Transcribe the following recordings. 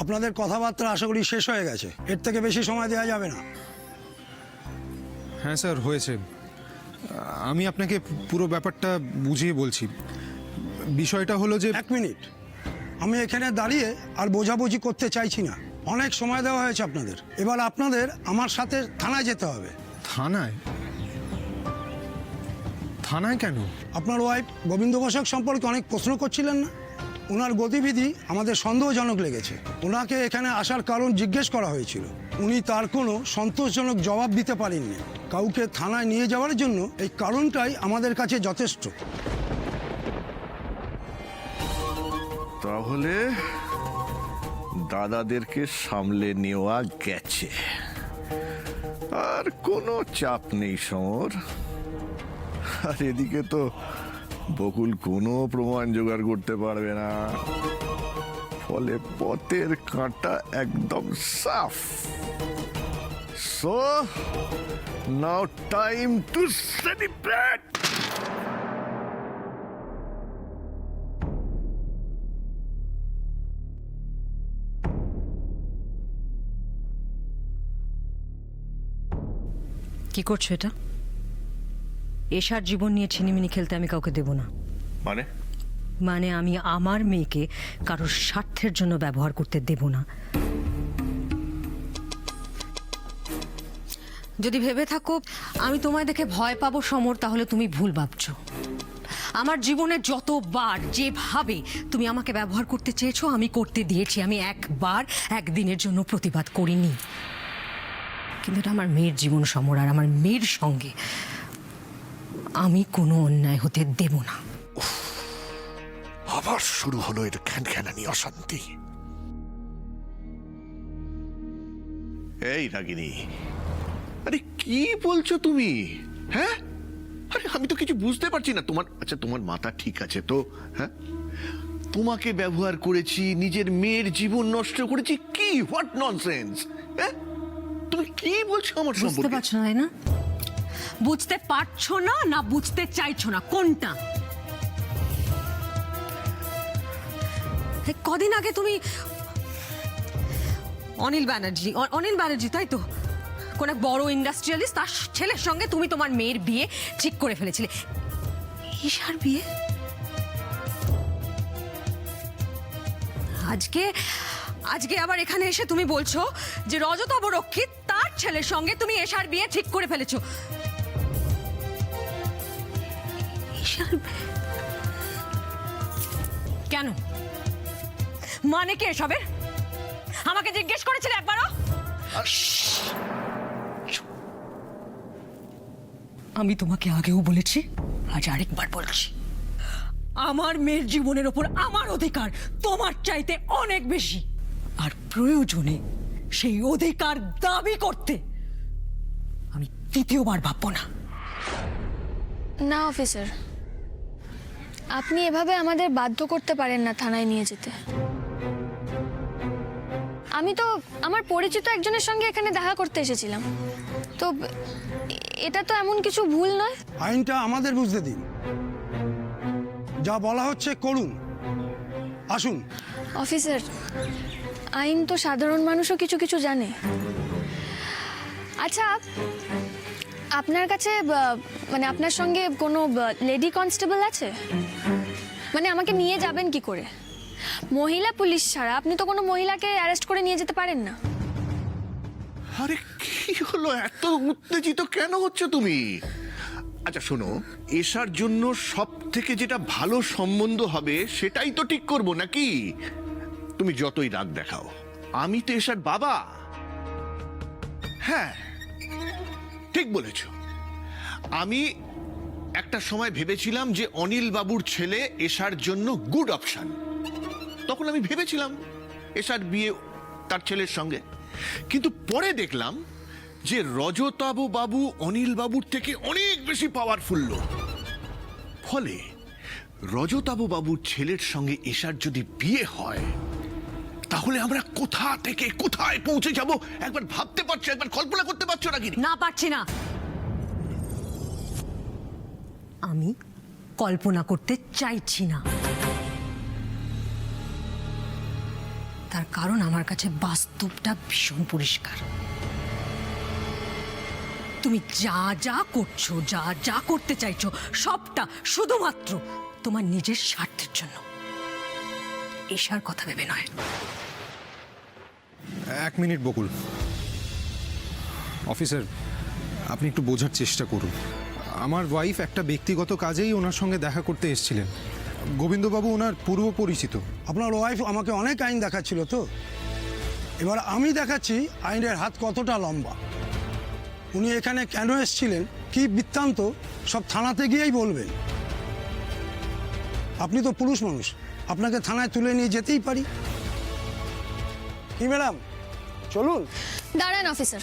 আপনাদের কথাবার্তা আশা করি শেষ হয়ে গেছে, এর থেকে বেশি সময় দেওয়া যাবে না। হ্যাঁ স্যার, হয়েছে। আমি আপনাকে পুরো ব্যাপারটা বুঝিয়ে বলছি। বিষয়টা হলো যে 1 মিনিট, আমি এখানে দাঁড়িয়ে আর বোঝাবুঝি করতে চাইছি না। অনেক সময় দেওয়া হয়েছে আপনাদের, এবার আপনাদের আমার সাথে থানায় যেতে হবে। থানায়? থানায় কেন? আপনার ওয়াইফ গোবিন্দ বসাক সম্পর্কে অনেক প্রশ্ন করছিলেন না? ওনার গতিবিধি আমাদের সন্দেহজনক লেগেছে। ওনাকে এখানে আসার কারণ জিজ্ঞেস করা হয়েছিল, উনি তার কোনো সন্তোষজনক জবাব দিতে পারেননি। কাউকে থানায় নিয়ে যাওয়ার জন্য এই কারণটাই আমাদের কাছে যথেষ্ট। তাহলে দাদাদেরকে সামলে নেওয়া গেছে, আর কোনো চাপ নেই সমর। আর এদিকে তো বকুল কোনো প্রমাণ জোগাড় করতে পারবে না, ফলে পথের কাঁটা একদম সাফ। So now time to celebrate. কি করছো এটা? এশার জীবন নিয়ে ছিনিমিনি খেলতে আমি কাউকে দেব না। মানে আমি আমার মেয়েকে কারোর স্বার্থের জন্য ব্যবহার করতে দেব না। যদি ভেবে থাকো আমি তোমায় দেখে ভয় পাবো সমর, তাহলে তুমি ভুল ভাবছো। আমার জীবনে যতবার যেভাবে তুমি আমাকে ব্যবহার করতে চেয়েছো আমি করতে দিয়েছি। আমি একবার একদিনের জন্য প্রতিবাদ করিনি। কিন্তু এটা আমার মেয়ের জীবন সমর, আর আমার মেয়ের সঙ্গে আমি কোনো অন্যায় হতে দেব না। আবার শুরু হলো এটা খ্যানখ্যানানি অশান্তি। এই রাগিনী, আরে কি বলছো তুমি? হ্যাঁ, আরে আমি তো কিছু বুঝতে পারছি না। তোমার মাথা ঠিক আছে তো? হ্যাঁ, তোমাকে ব্যবহার করেছি, নিজের মেয়ের জীবন নষ্ট করেছি, কি হোয়াট ননসেন্স? হ্যাঁ, তুমি কি বলছো আমার বুঝতে সম্পর্কে? পারছো না, তাই না? বুঝতে পারছো না, না বুঝতে চাইছো না, কোনটা? কদিন আগে তুমি অনিল ব্যানার্জি তাই তো, কোন এক বড় ইন্ডাস্ট্রিয়ালিস্ট, তার ছেলের সঙ্গে তুমি তোমার মেয়ের বিয়ে ঠিক করে ফেলেছিলে। ঈশার বিয়ে আজকে আবার এখানে এসে তুমি বলছো যে রজত অবরক্ষিত তার ছেলের সঙ্গে তুমি ঈশার বিয়ে ঠিক করে ফেলেছো। কেন? মানে কি এসবের? আমাকে জিজ্ঞেস করেছিলে একবারও? আমি তোমাকে আগেও বলেছি, আজ আরেকবার বলছি, আমার মেয়ের জীবনের ওপর আমার অধিকার তোমার চাইতে অনেক বেশি। আর প্রয়োজনে সেই অধিকার দাবি করতে আমি তৃতীয়বার ভাববো না। না অফিসার, আপনি এভাবে আমাদের বাধ্য করতে পারেন না থানায় নিয়ে যেতে। আমি তো আমার পরিচিত একজনের সঙ্গে এখানে দেখা করতে এসেছিলাম, তো এটা তো এমন কিছু ভুল নয়। আইনটা আমাদের বুঝতে দিন, যা বলা হচ্ছে করুন। আসুন। অফিসার, আইন তো সাধারণ মানুষও কিছু কিছু জানে। আচ্ছা, আপনার কাছে মানে আপনার সঙ্গে কোনো লেডি কনস্টেবল আছে? মানে আমাকে নিয়ে যাবেন কি করে? মহিলা পুলিশ ছাড়া আপনি তো কোনো মহিলাকে অ্যারেস্ট করে নিয়ে যেতে পারেন না। আরে কি হলো, এত উত্তেজিত কেন হচ্ছে তুমি? আচ্ছা শোনো, এসার জন্য সব থেকে যেটা ভালো সম্বন্ধ হবে সেটাই তো ঠিক করব নাকি? তুমি যতই রাগ দেখাও, আমি তো এসার বাবা। হ্যাঁ, ঠিক বলেছ। আমি একটা সময় ভেবেছিলাম যে অনিল বাবুর ছেলে এসার জন্য গুড অপশন। তখন আমি ভেবেছিলাম এসার বিয়ে তার ছেলের সঙ্গে, কিন্তু পরে দেখলাম যে রজতাভ বাবু অনিল বাবুর থেকে অনেক বেশি পাওয়ারফুল লোক। ফলে রজতাভ বাবুর ছেলের সঙ্গে এসার যদি বিয়ে হয়, তাহলে আমরা কোথা থেকে কোথায় পৌঁছে যাব একবার ভাবতে পারছো, একবার কল্পনা করতে পারছো নাকি? না, পারছি না। আমি কল্পনা করতে চাইছি না। তার কারণ আমার কাছে বাস্তবটা ভীষণ পরিষ্কার। তুমি যা যা করছো, যা যা করতে চাইছো, সবটা শুধুমাত্র তোমার নিজের স্বার্থের জন্য, এশার কথা ভেবে নয়। 1 মিনিট বকুল। অফিসার, আপনি একটু বোঝার চেষ্টা করুন। আমার ওয়াইফ একটা ব্যক্তিগত কাজেই ওনার সঙ্গে দেখা করতে এসেছিলেন। গোবিন্দবাবু ওনার পূর্ব পরিচিত। আপনার ওয়াইফ আমাকে অনেক আইন দেখাচ্ছিল তো, এবার আমি দেখাচ্ছি আইনের হাত কতটা লম্বা। উনি এখানে কেন এসেছিলেন, কি বৃত্তান্ত, সব থানাতে গিয়েই বলবেন। আপনি তো পুরুষ মানুষ, আপনাকে থানায় তুলে নিয়ে যেতেই পারি। কি ম্যাডাম, চলুন। দাঁড়ান অফিসার,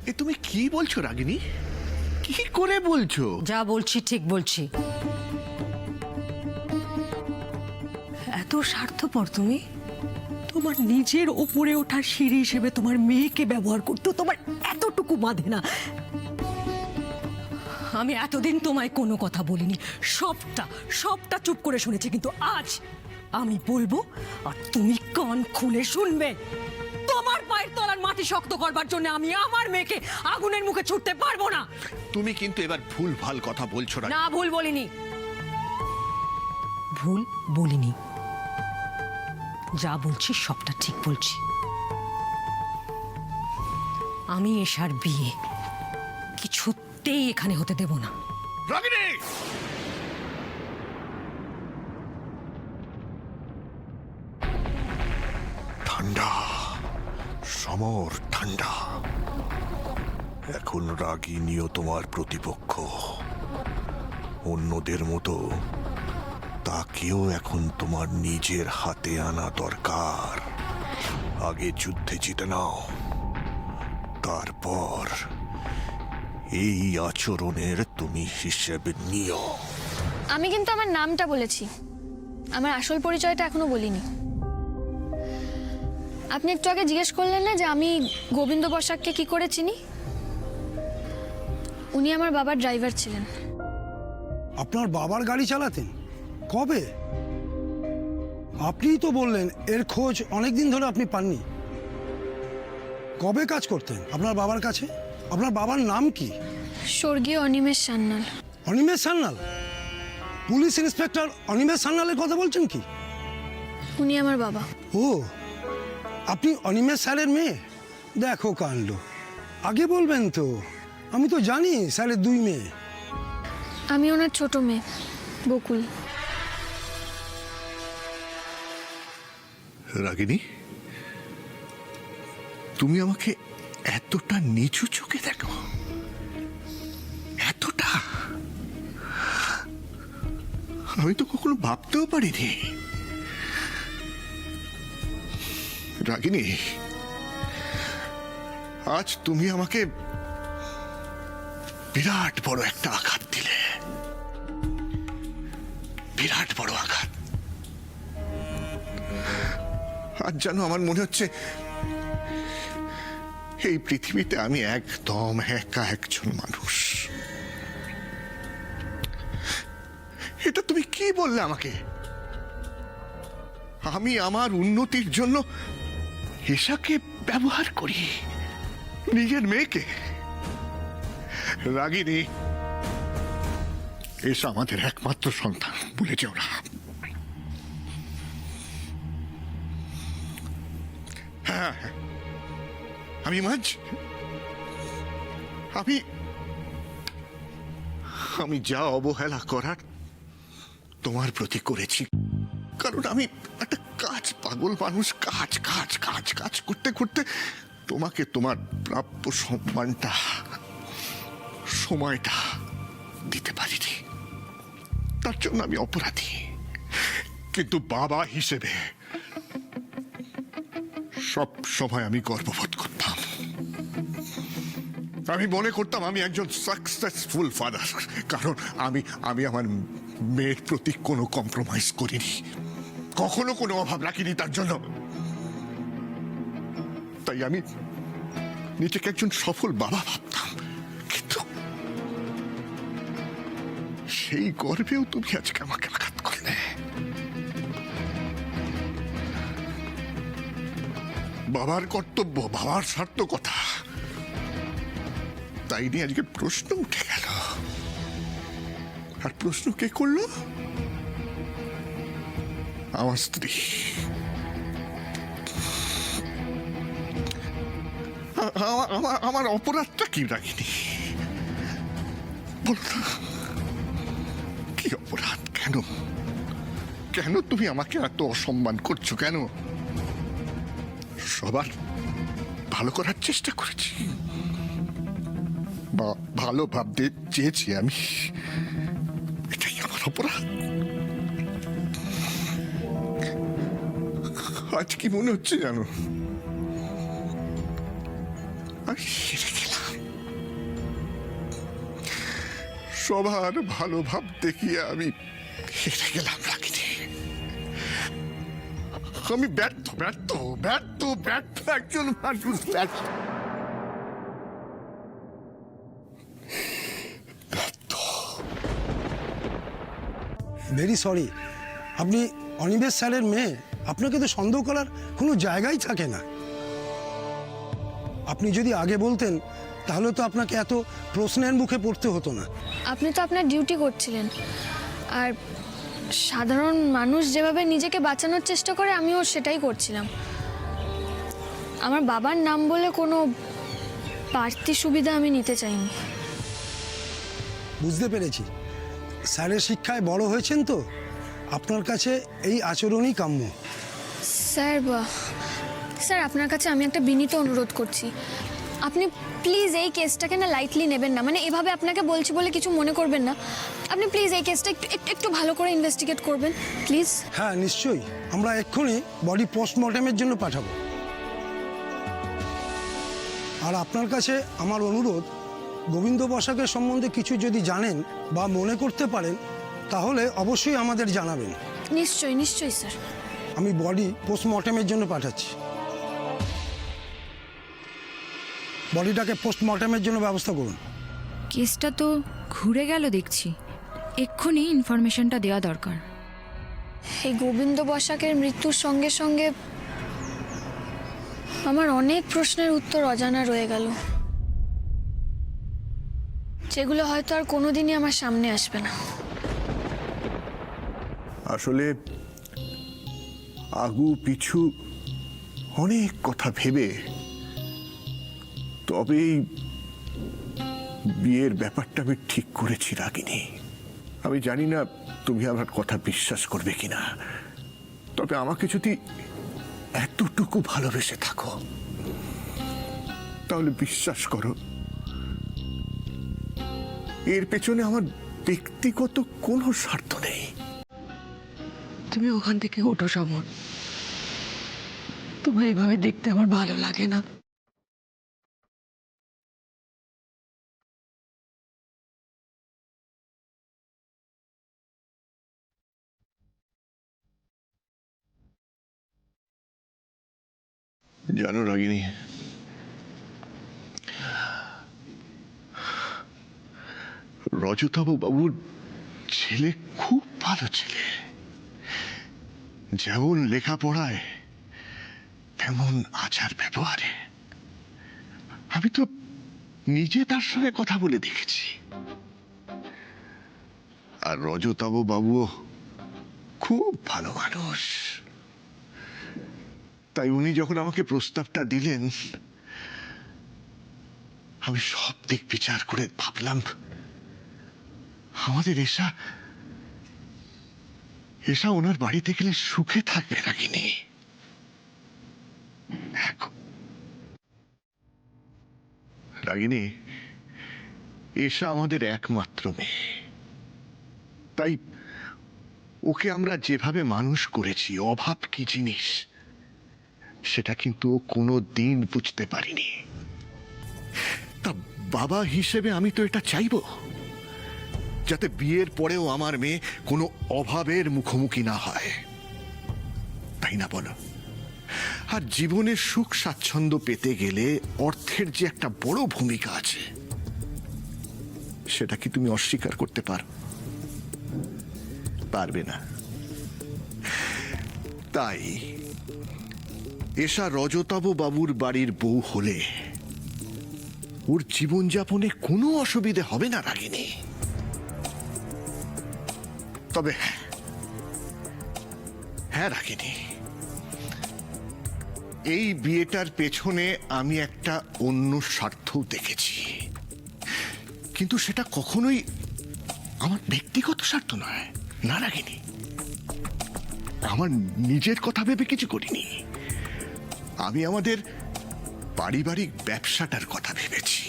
এ তুমি কি বলছো রাগিনী? কি করে বলছো? যা বলছি ঠিক বলছি। এত স্বার্থপর তুমি? তোমার নিজের ওপরে ওঠার সিঁড়ি হিসেবে তোমার মেয়েকে ব্যবহার করতে তোমার এতটুকু বাঁধে না? আমি এতদিন তোমায় কোনো কথা বলিনি, সবটা সবটা চুপ করে শুনেছি, কিন্তু আজ আমি বলবো আর তুমি কান খুলে শুনবে। তোমার পায়ের তলার মাটি শক্ত করবার জন্য আমি আমার মেয়েকে আগুনের মুখে ছুটতে পারবো না। তুমি কিন্তু এবার ভুল ভাল কথা বলছো না। না, ভুল বলিনি, ভুল বলিনি, যা বলছি সবটা ঠিক বলছি। আমি এশার বিয়ে কিছুতেই এখানে হতে দেব না। রাগিনী! ঠান্ডা, সমর ঠান্ডা। এখন রাগিনীও তোমার প্রতিপক্ষ। অন্যদের মতো তাকেও এখন তোমার নিজের হাতে আনা দরকার। আগে যুদ্ধে জিতে নাও, তারপর এই আচরণের তুমি হিসেবে নিও। আমি কিন্তু আমার নামটা বলেছি, আমার আসল পরিচয়টা এখনো বলিনি। আপনি একটু আগে জিজ্ঞেস করলেন না যে আমি গোবিন্দ বসাককে কি করে চিনি? উনি আমার বাবার ড্রাইভার ছিলেন। আপনার বাবার গাড়ি চালাতেন? কবে? আপনিই তো বললেন এর খোঁজ অনেক দিন ধরে আপনি পাননি। কবে কাজ করতেন আপনার বাবার কাছে? আপনার বাবার নাম কি? স্বর্গীয় অনিমেষ সান্যাল। অনিমেষ সান্যাল? পুলিশ ইন্সপেক্টর অনিমেষ সান্যালের কথা বলছেন কি? উনি আমার বাবা। ও, আপনি অনিমেষ স্যারের মেয়ে? দেখো কাণ্ড, আগে বলবেন তো, আমি তো জানি স্যারের 2 মেয়ে। আমি ওনার ছোট মেয়ে বকুল। রাগিনী, তুমি আমাকে এতটা নিচু চোখে দেখো? এতটা? আমি তো কখনো ভাবতেও পারিনি। রাগিনী, আজ তুমি আমাকে বিরাট বড় একটা আঘাত দিলে। বিরাট বড় আঘাত। আজ যেন আমার মনে হচ্ছে এই পৃথিবীতে আমি একদম একা একজন মানুষ। এটা তুমি কি বললে আমাকে? আমি আমার উন্নতির জন্য এশাকে ব্যবহার করি, নিজের মেয়েকে? রাগিনী, এশা আমাদের একমাত্র সন্তান, ভুলে যেও না। হ্যাঁ, আমি আমি যা অবহেলা করার তোমার প্রতি করেছি, কারণ আমি একটা কাজ পাগল মানুষ। কাজ কাজ কাজ কাজ করতে করতে তোমাকে তোমার প্রাপ্য সম্মানটা, সময়টা দিতে পারিনি। তার জন্য আমি অপরাধী। কিন্তু বাবা হিসেবে সব সময় আমি গর্ববোধ করতাম। আমি মনে করতাম আমি একজন সাকসেসফুল ফাদার, কারণ আমি আমার মেয়ের প্রতি কোনো কম্প্রোমাইজ করিনি, কখনো কোনো অভাব রাখিনি তার জন্য। তাই আমি নিজেকে একজন সফল বাবা ভাবতাম। কিন্তু সেই গর্বেও তুমি আজকে আমাকে আঘাত করলে। বাবার কর্তব্য, বাবার সার্থকতা, তাই নিয়ে আজকে প্রশ্ন উঠে গেল। আর প্রশ্ন কে করলো? আমার স্ত্রী। আমার অপরাধটা কি রাখিনি বলো না? কি অপরাধ? কেন কেন তুমি আমাকে এত অসম্মান করছো? কেন? সবার ভালো করার চেষ্টা করেছি, বা ভালো ভাবতে চেয়েছি আমি, এটাই আমার অপরাধ। আজ কি মনে হচ্ছে জানো? আমি হেরে গেলাম। সবার ভালো ভাবতে গিয়ে আমি হেরে গেলাম রাগিনী। আমি ব্যর্থ ব্যর্থ ব্যর্থ ব্যর্থ একজন মানুষ, ব্যর্থ। Very sorry. আপনি অনিমেষ স্যারের মেয়ে, আপনাকে তো সন্দেহ করার কোনো জায়গাই থাকে না। আপনি যদি আগে বলতেন তাহলে তো আপনাকে এত প্রশ্নের মুখে পড়তে হতো না। আপনি তো আপনার ডিউটি করছিলেন, আর সাধারণ মানুষ যেভাবে নিজেকে বাঁচানোর চেষ্টা করে আমিও সেটাই করছিলাম। আমার বাবার নাম বলে কোনো বাড়তি সুবিধা আমি নিতে চাইনি। বুঝতে পেরেছি, স্যারের শিক্ষায় বড় হয়েছেন তো আপনার কাছে এই আচরণই কাম্য। স্যার স্যার আপনার কাছে আমি একটা বিনীত অনুরোধ করছি, আপনি প্লিজ এই কেসটাকে না লাইটলি নেবেন না। মানে এভাবে আপনাকে বলছি বলে কিছু মনে করবেন না। আপনি প্লিজ এই কেসটা একটু ভালো করে ইনভেস্টিগেট করবেন প্লিজ। হ্যাঁ নিশ্চয়ই, আমরা এক্ষুনি বডি পোস্টমর্টমের জন্য পাঠাবো। আর আপনার কাছে আমার অনুরোধ, গোবিন্দ বসাকের সম্বন্ধে কিছু যদি জানেন বা মনে করতে পারেন তাহলে অবশ্যই আমাদের জানাবেন। নিশ্চয়ই নিশ্চয়ই স্যার। আমি বডি পোস্টমর্টমের জন্য পাঠাচ্ছি। বডিটাকে পোস্টমর্টমের জন্য ব্যবস্থা করুন। কেসটা তো ঘুরে গেল দেখছি, এক্ষুনি ইনফরমেশনটা দেওয়া দরকার। এই গোবিন্দ বসাকের মৃত্যুর সঙ্গে সঙ্গে আমার অনেক প্রশ্নের উত্তর অজানা রয়ে গেল, যেগুলো হয়তো আর কোনোদিনই আমার সামনে আসবে না। আসলে আগু পিছু অনেক কথা ভেবে তবেই বিয়ের ব্যাপারটা আমি ঠিক করেছি রাগিনী। আমি জানি না তুমি আমার কথা বিশ্বাস করবে কিনা, তবে আমাকে যদি এতটুকু ভালোবেসে থাকো তাহলে বিশ্বাস করো এর পেছনে আমার ব্যক্তিগত কোনো স্বার্থ নেই। তুমি ওখান থেকে ওঠো সমর, তোমায় এভাবে দেখতে আমার ভালো লাগে না। জানো রাগিনী, রজতাভ বাবুর ছেলে খুব ভালো ছেলে, যেমন লেখাপড়ায় তেমন আচার ব্যবহারে। আমি তো নিজে তার সঙ্গে কথা বলে দেখেছি। আর রজতাভ বাবুও খুব ভালো মানুষ। তাই উনি যখন আমাকে প্রস্তাবটা দিলেন, আমি সব দিক বিচার করে ভাবলাম আমাদের এসা ওনার বাড়িতে গেলে সুখে থাকবে রাগিনী। রাগিনী, এসা আমাদের একমাত্র মেয়ে, তাই ওকে আমরা যেভাবে মানুষ করেছি, অভাব কি জিনিস সেটা কিন্তু কোনো দিন বুঝতে পারিনি। তা বাবা হিসেবে আমি তো এটা চাইবো যাতে বিয়ের পরেও আমার মেয়ে কোনো অভাবের মুখোমুখি না হয়, তাই না বলো? আর জীবনের সুখ স্বাচ্ছন্দ্য পেতে গেলে অর্থের যে একটা বড় ভূমিকা আছে, সেটা কি তুমি অস্বীকার করতে পারবে না? তাই এসা রজতাভ বাবুর বাড়ির বউ হলে ওর জীবনযাপনে কোনো অসুবিধে হবে না রাগিনী। তবে হ্যাঁ রাগিনী, এই বিয়েটার পেছনে আমি একটা অন্য স্বার্থও দেখেছি, কিন্তু সেটা কখনোই আমার ব্যক্তিগত স্বার্থ নয়। না রাগিনী, আমার নিজের কথা ভেবে কিছু করিনি। আমি আমাদের পারিবারিক ব্যবসাটার কথা ভেবেছি,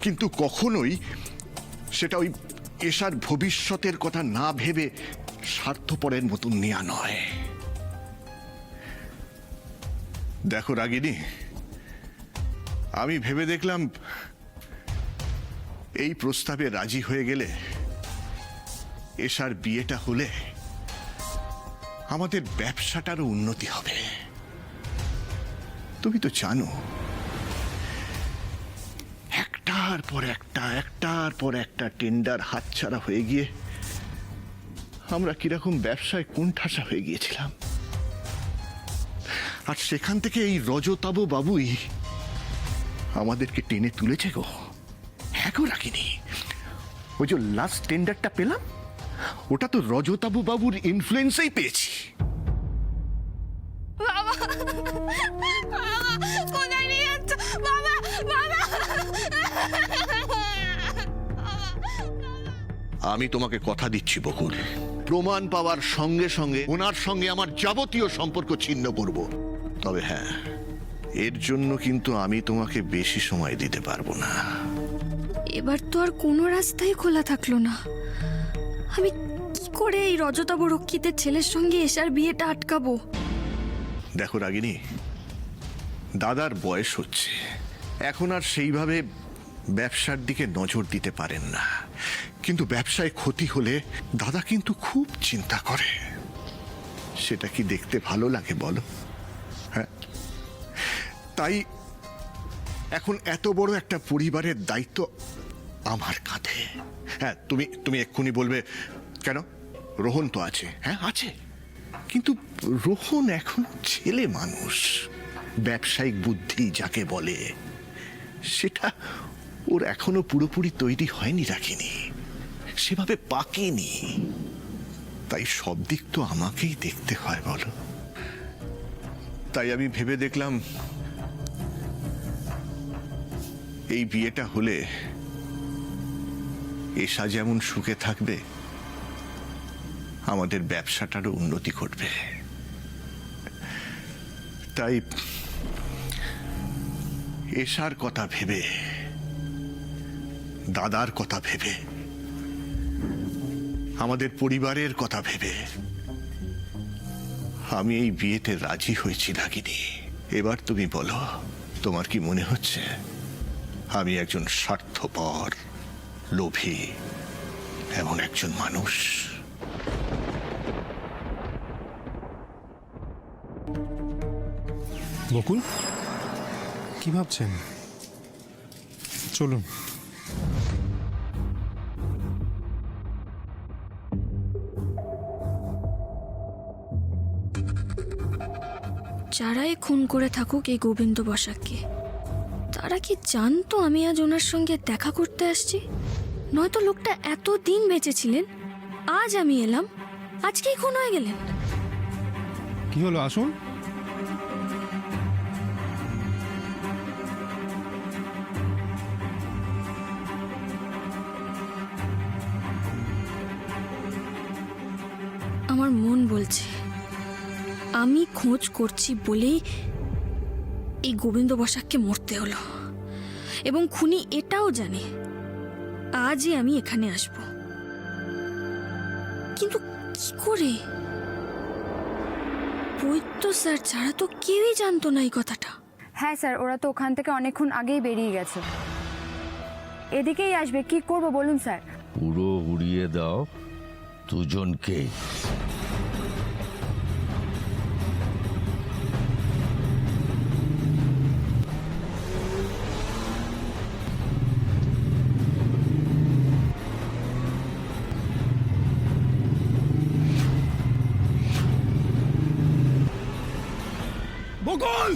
কিন্তু কখনোই সেটা ওই এশার ভবিষ্যতের কথা না ভেবে স্বার্থপরের মতন নেওয়া নয়। দেখো রাগিনী, আমি ভেবে দেখলাম এই প্রস্তাবে রাজি হয়ে গেলে এশার বিয়েটা হলে আমাদের ব্যবসাটারও উন্নতি হবে। তুমি তো জানো একটার পর একটা টেন্ডার হাতছাড়া হয়ে গিয়ে আমরা কিরকম ব্যবসায় কোণঠাসা হয়ে গিয়েছিলাম। আর সেখান থেকে এই রজতাভ বাবুই আমাদেরকে টেনে তুলেছে গো। হ্যাঁ গো রাখিনি, ওই যে লাস্ট টেন্ডারটা পেলাম ওটা তো রজতাভ বাবুর ইনফ্লুয়েন্সেই পেয়েছি। আমি তোমাকে কথা দিচ্ছি বকুল, প্রমাণ পাওয়ার সঙ্গে সঙ্গে ওনার সঙ্গে আমার যাবতীয় সম্পর্ক ছিন্ন করব। তবে হ্যাঁ, এর জন্য কিন্তু আমি তোমাকে বেশি সময় দিতে পারবো না। এবার তো আর কোনো রাস্তাই খোলা থাকলো না। আমি কি করে এই রজতাভ রক্ষিতের ছেলের সঙ্গে এশার বিয়েটা আটকাবো? দেখো রাগিনী, দাদার বয়স হচ্ছে, এখন আর সেইভাবে ব্যবসার দিকে নজর দিতে পারেন না, কিন্তু ব্যবসায় ক্ষতি হলে দাদা কিন্তু খুব চিন্তা করে। সেটা কি দেখতে ভালো লাগে বলো? হ্যাঁ, তাই এখন এত বড় একটা পরিবারের দায়িত্ব আমার কাঁধে। হ্যাঁ, তুমি এক্ষুনি বলবে কেন, রোহন তো আছে। হ্যাঁ আছে, কিন্তু রোহন এখন ছেলে মানুষ, ব্যবসায়িক বুদ্ধি যাকে বলে সেটা ওর এখনো পুরোপুরি তৈরি হয়নি রাখিনি, সেভাবে পাকেনি। তাই সব দিক তো আমাকেই দেখতে হয় বলো। তাই আমি ভেবে দেখলাম এই বিয়েটা হলে এশা যেমন সুখে থাকবে, আমাদের ব্যবসাটারও উন্নতি ঘটবে। তাই এশার কথা ভেবে, দাদার কথা ভেবে, আমাদের পরিবারের কথা ভেবে আমি এই বিয়েতে রাজি হয়েছি রাগিনী। এবার তুমি বলো, তোমার কি মনে হচ্ছে আমি একজন স্বার্থপর, লোভী এমন একজন মানুষ? বকুল, কি ভাবছেন? চলুন। যারাই খুন করে থাকুক এই গোবিন্দ বসাককে, তারা কি জানতো আমি আজ ওনার সঙ্গে দেখা করতে আসছি? নয়তো লোকটা এতদিন বেঁচে ছিলেন, আজ আমি এলাম, আজকেই খুন হয়ে গেলেন। কি হলো, আসুন। আমার মন বলছে আমি খোঁজ করছি বলেই এই গোবিন্দ বসাককে মরতে হলো, এবং খুনি এটাও জানে আজই আমি এখানে আসব। কিন্তু কি করে? বৈদ্য স্যার ছাড়া তো কেউই জানতো না এই কথাটা। হ্যাঁ স্যার, ওরা তো ওখান থেকে অনেকক্ষণ আগেই বেরিয়ে গেছে, এদিকেই আসবে। কি করব বলুন স্যার? পুরো উড়িয়ে দাও দুজনকে। বকুল